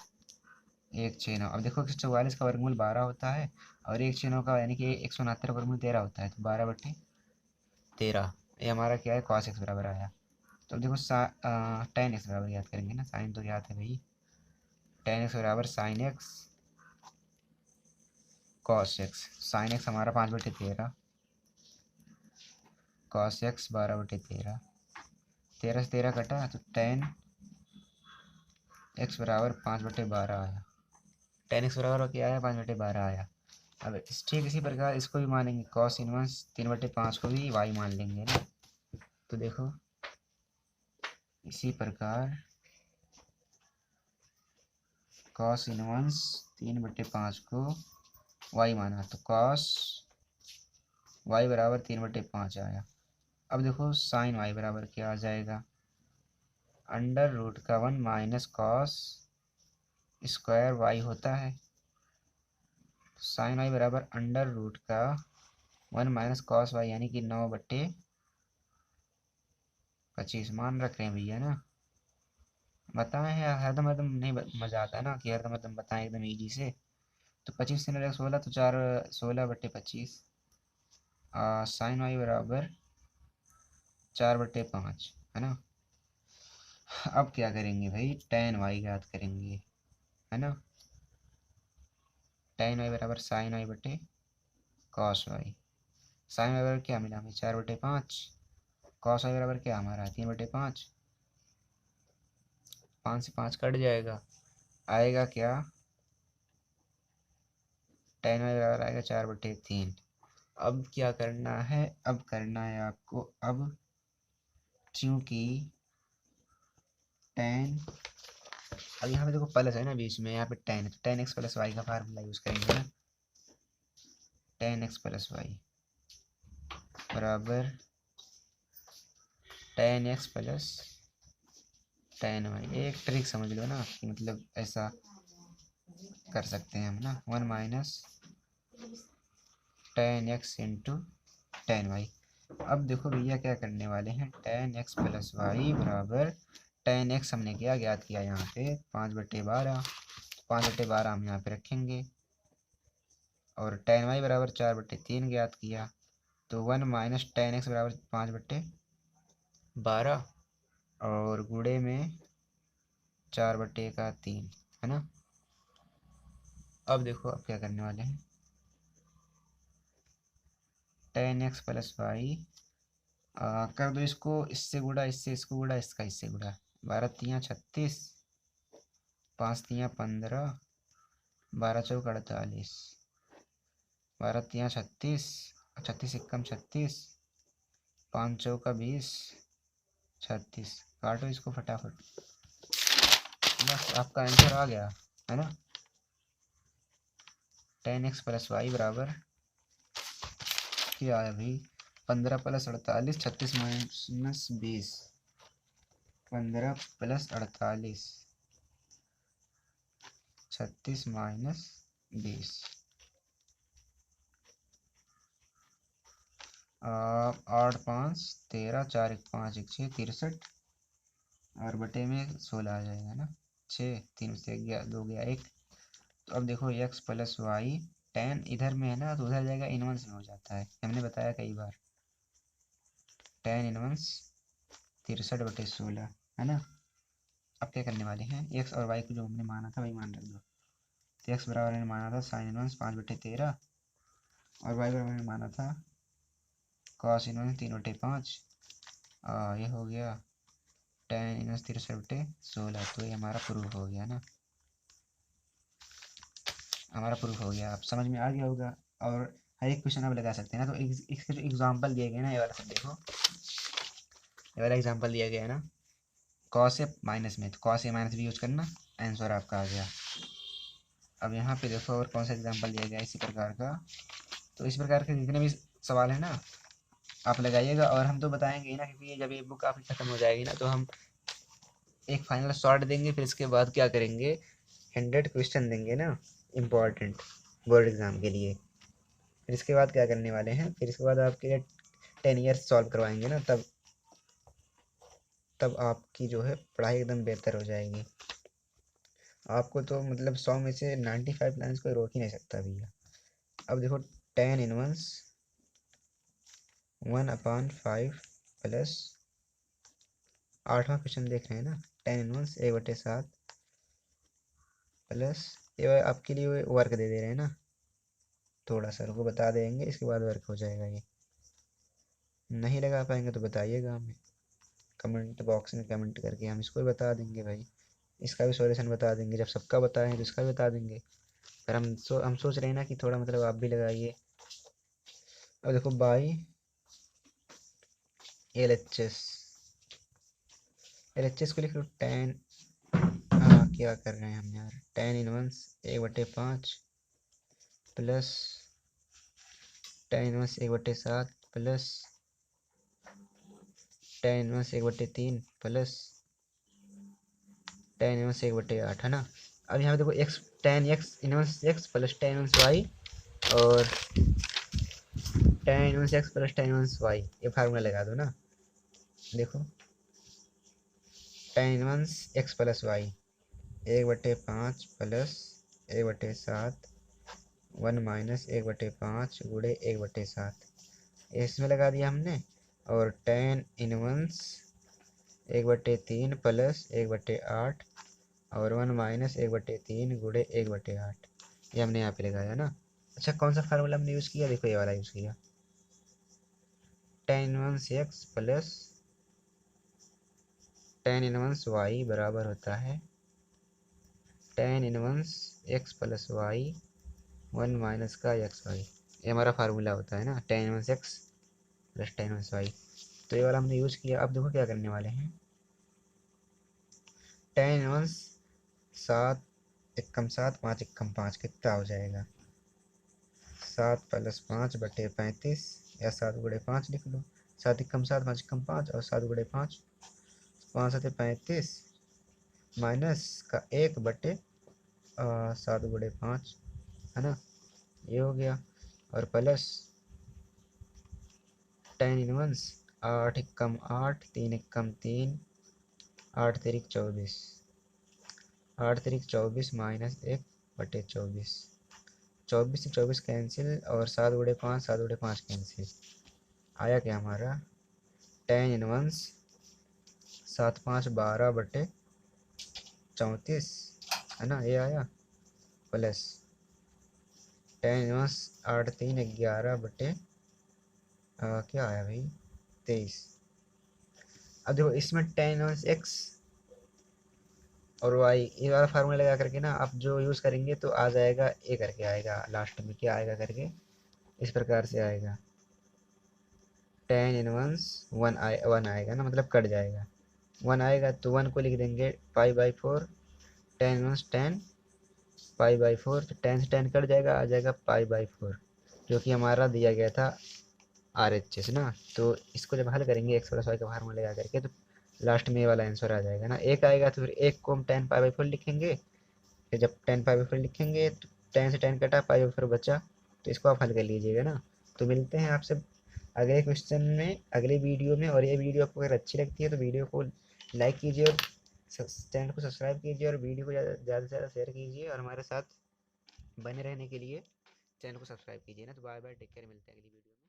1 6 9। अब देखो 144 का वर्गमूल 12 होता है और 1 6 9 का यानी कि 169 का वर्गमूल 13 होता है, तो 12/13 ये हमारा क्या है, कॉस एक्स बराबर आया। तो अब देखो tan एक्स बराबर याद करेंगे ना, साइन तो याद है भाई। tan एक्स बराबर sine x cos x. Sine x हमारा 5/13, कॉस एक्स 12/13, 13 से 13 कटा तो tan एक्स बराबर 5/12 आया। tan एक्स बराबर क्या आया, 5/12 आया। अब ठीक इसी प्रकार इसको भी मानेंगे, कॉस इनवर्स 3/5 को भी y मान लेंगे ना। तो देखो इसी प्रकार कॉस इनवर्स 3/5 को y माना, तो कॉस y बराबर 3/5 आया। अब देखो साइन y बराबर क्या आ जाएगा, अंडर रूट का 1 माइनस कॉस स्क्वायर y होता है। साइन y बराबर अंडर रूट का 1 माइनस कॉस y, यानी कि 9/25 मान रख रहे हैं भैया ना। बताएं यार, हरदम हरदम नहीं मजा आता है ना, कि हरदम हरदम बताएं एकदम इजी से। तो 25 से 16, तो 4 16/25 साइन y बराबर 4/5 है ना। अब क्या करेंगे भाई, tan y याद करेंगे है ना। tan y बराबर साइन y बटे कॉस y। साइन y बराबर क्या मिला हमें, 4/5। कॉस y बराबर क्या हमारा, 3/5। 5 से 5 कट जाएगा, आएगा क्या, tan y बराबर आएगा 4/3। अब क्या करना है, अब करना है आपको, अब चूंकि tan, अब यहाँ पे देखो प्लस है ना बीच में, यहाँ पे tan है, तो tan x प्लस वाई का फार्मूला यूज करेंगे ना। tan x प्लस वाई बराबर tan x plus tan y। एक ट्रिक समझ लो ना, कि मतलब ऐसा कर सकते हैं हम ना, 1 minus tan x into tan y। अब देखो भैया क्या करने वाले हैं, tan x प्लस वाई बराबर tan x हमने क्या ज्ञात किया यहाँ पे, 5/12। 5/12 हम यहाँ पे रखेंगे और tan y बराबर 4/3 ज्ञात किया, तो 1 माइनस tan x बराबर 5/12 और गुणे में 4/3 है ना। अब देखो अब क्या करने वाले हैं, tan x प्लस वाई कर दो इसको इससे गुणा, इससे इसको गुणा, इसका इससे गुणा। 12×3 = 36, 5×3 = 15, 12×4 = 48, 12×3 = 36, 36×1 = 36, 5×4 = 20, 36। काटो इसको फटाफट, बस आपका आंसर आ गया है ना। tan x प्लस वाई बराबर क्या है भाई, 15 + 48, 36 - 20, 15 + 48, 36 - 20। 8×5 = 13, 4×1 = 5, 1×6 = 63, और बटे में 16 आ जाएगा ना। 6, 3 से गया 2 गया 1। तो अब देखो x प्लस वाई, tan इधर में है ना तो उधर जाएगा, इनवर्स में हो जाता है, हमने बताया कई बार। tan इनवर्स 63/16 है ना। अब क्या करने वाले हैं, x और y को जो हमने माना था वही मान रख दो। तो x बराबर हमने माना था sin इनवर्स 5/13, और y बराबर हमने माना था cos इनवर्स 3/5। ये हो गया tan इनवर्स 63/16। तो ये हमारा प्रूफ हो गया ना, हमारा प्रूफ हो गया। आप समझ में आ गया होगा। और हर एक क्वेश्चन आप लगा सकते हैं ना। तो इसके जो एग्जाम्पल दिए गए ना, ये वाला सब देखो, ये वाला एग्जाम्पल दिया गया है ना, कॉस ए माइनस में, तो कॉस ए माइनस भी यूज करना, आंसर आपका आ गया। अब यहाँ पे देखो और कौन सा एग्जाम्पल दिया गया इसी प्रकार का। तो इस प्रकार के जितने भी सवाल है ना आप लगाइएगा, और हम तो बताएंगे ही ना, क्योंकि जब ये बुक आपकी खत्म हो जाएगी ना तो हम एक फाइनल शॉर्ट देंगे, फिर इसके बाद क्या करेंगे, 100 क्वेश्चन देंगे ना इम्पॉर्टेंट बोर्ड एग्जाम के लिए। फिर इसके बाद क्या करने वाले हैं, फिर इसके बाद आपके 10 ईयर्स सॉल्व करवाएंगे ना, तब आपकी जो है पढ़ाई एकदम बेहतर हो जाएगी। आपको तो मतलब 100 में से 95 लाइन्स कोई रोक ही नहीं सकता भैया। अब देखो tan इनवर्स 1/5 प्लस 8वां क्वेश्चन देख रहे हैं ना, tan इनवर्स 1/7 प्लस, ये आपके लिए वर्क दे दे रहे हैं ना, थोड़ा सा रुको बता देंगे, इसके बाद वर्क हो जाएगा। ये नहीं लगा पाएंगे तो बताइएगा हमें कमेंट बॉक्स में, कमेंट करके हम इसको भी बता देंगे भाई, इसका भी सॉल्यूशन बता देंगे। जब सबका बताएं तो इसका भी बता देंगे। पर हम सोच रहे हैं ना कि थोड़ा मतलब आप भी लगाइए। अब देखो बाई एल एच एस को लिख लो tan, क्या कर रहे हैं हम यार, tan inverse 1/5 plus tan inverse 1/7 plus tan inverse 1/3 plus tan inverse 1/8 है ना। अब यहाँ पे देखो x tan x inverse x plus tan inverse y, और tan inverse x plus tan inverse y, ये फार्मूला लगा दो ना। देखो tan inverse x plus y 1/5 plus 1/7 1 minus 1/5 गुणे 1/7, इसमें लगा दिया हमने। और tan इनवर्स 1/3 प्लस 1/8 और 1 माइनस 1/3 गुणे 1/8, ये हमने यहाँ पे लगाया ना। अच्छा कौन सा फार्मूला हमने यूज़ किया, देखो ये वाला यूज़ किया, tan inverse x plus tan inverse y बराबर होता है tan inverse x plus y 1 minus का एक्स वाई, ये हमारा फार्मूला होता है ना, tan inverse x plus tan inverse y। तो ये वाला हमने यूज़ किया। अब देखो क्या करने वाले हैं, tan इनवर्स 7 एकम 7 5 एकम 5 कितना हो जाएगा, 7 + 5/35, या 7 × 5 लिख लो। 7 एकम 7 5 एकम 5 और 7 × 5, 5 7 35 माइनस का 1/7 × 5 है ना, ये हो गया। और प्लस tan इनवर्स 8 एकम 8 3 एकम 3 8 3 24, 8 3 24 माइनस 1/24, 24 से 24 कैंसिल, और 7 × 5 7 × 5 कैंसिल, आया क्या हमारा tan इनवर्स 7×5 = 12/34 है ना, ये आया। प्लस tan इनवर्स 8×3 = 11/, क्या आया भाई, 23। अब देखो इसमें tan इनवर्स x और y ये वाला फार्मूला लगा करके ना आप जो यूज़ करेंगे तो आ जाएगा, ए करके आएगा लास्ट में, क्या आएगा करके इस प्रकार से आएगा। tan इनवर्स 1 आएगा ना, मतलब कट जाएगा। 1 आएगा तो 1 को लिख देंगे π/4, tan इनवर्स 10 π/4, तो 10 से 10 कट जाएगा, आ जाएगा π/4, जो कि हमारा दिया गया था RHS ना। तो इसको जब हल करेंगे x+y का फार्मूला लगा करके तो लास्ट में ये वाला आंसर आ जाएगा ना। एक आएगा तो फिर एक को हम 10 π/4 लिखेंगे, फिर जब 10 π/4 लिखेंगे तो 10 से 10 कटा, π/4 बचा, तो इसको आप हल कर लीजिएगा ना। तो मिलते हैं आपसे अगले क्वेश्चन में, अगले वीडियो में। और ये वीडियो आपको अगर अच्छी लगती है तो वीडियो को लाइक कीजिए और चैनल को सब्सक्राइब कीजिए और वीडियो को ज़्यादा से ज़्यादा शेयर कीजिए, और हमारे साथ बने रहने के लिए चैनल को सब्सक्राइब कीजिए ना। तो बाय बाय, टेक केयर, मिलते हैं अगली वीडियो में।